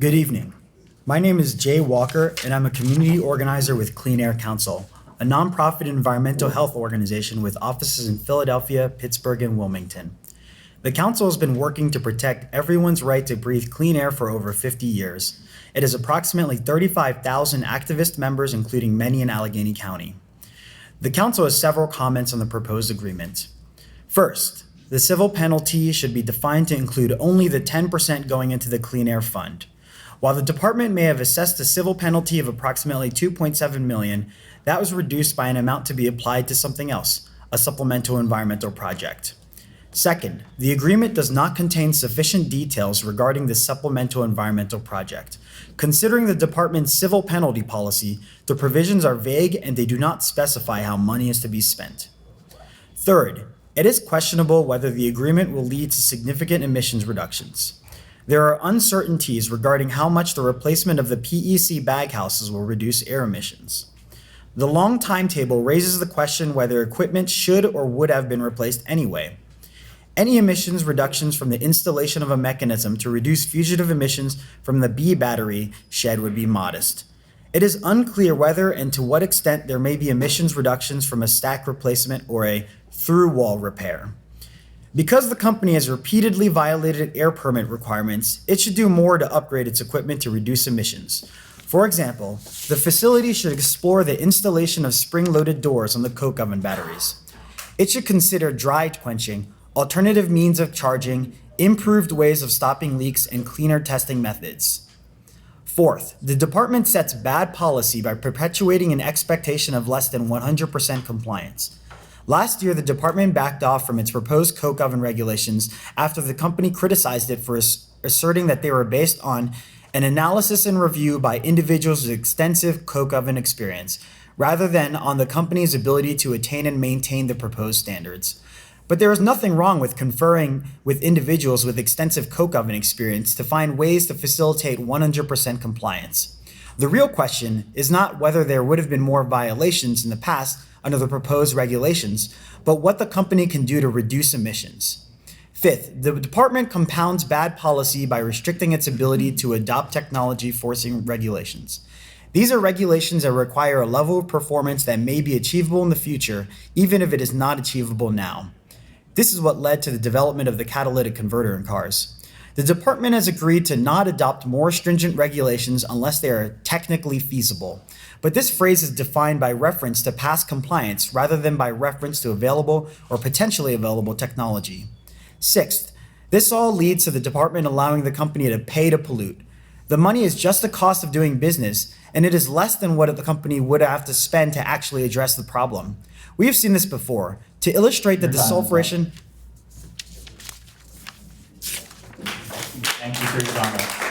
Good evening. My name is Jay Walker, and I'm a community organizer with Clean Air Council, a nonprofit environmental health organization with offices in Philadelphia, Pittsburgh, and Wilmington. The council has been working to protect everyone's right to breathe clean air for over 50 years. It has approximately 35,000 activist members, including many in Allegheny County. The council has several comments on the proposed agreement. First, the civil penalty should be defined to include only the 10% going into the Clean Air Fund. While the department may have assessed a civil penalty of approximately $2.7 million, that was reduced by an amount to be applied to something else, a supplemental environmental project. Second, the agreement does not contain sufficient details regarding the supplemental environmental project. Considering the department's civil penalty policy, the provisions are vague and they do not specify how money is to be spent. Third, it is questionable whether the agreement will lead to significant emissions reductions. There are uncertainties regarding how much the replacement of the PEC baghouses will reduce air emissions. The long timetable raises the question whether equipment should or would have been replaced anyway. Any emissions reductions from the installation of a mechanism to reduce fugitive emissions from the B battery shed would be modest. It is unclear whether and to what extent there may be emissions reductions from a stack replacement or a through-wall repair. Because the company has repeatedly violated air permit requirements, it should do more to upgrade its equipment to reduce emissions. For example, the facility should explore the installation of spring-loaded doors on the coke oven batteries. It should consider dry quenching, alternative means of charging, improved ways of stopping leaks, and cleaner testing methods. Fourth, the department sets bad policy by perpetuating an expectation of less than 100% compliance. Last year, the department backed off from its proposed coke oven regulations after the company criticized it for asserting that they were based on an analysis and review by individuals with extensive coke oven experience, rather than on the company's ability to attain and maintain the proposed standards. But there is nothing wrong with conferring with individuals with extensive coke oven experience to find ways to facilitate 100% compliance. The real question is not whether there would have been more violations in the past under the proposed regulations, but what the company can do to reduce emissions. Fifth, the department compounds bad policy by restricting its ability to adopt technology forcing regulations. These are regulations that require a level of performance that may be achievable in the future, even if it is not achievable now. This is what led to the development of the catalytic converter in cars. The department has agreed to not adopt more stringent regulations unless they are technically feasible. But this phrase is defined by reference to past compliance rather than by reference to available or potentially available technology. Sixth, this all leads to the department allowing the company to pay to pollute. The money is just the cost of doing business, and it is less than what the company would have to spend to actually address the problem. We have seen this before. To illustrate the desulfuration... Thank you for your comment.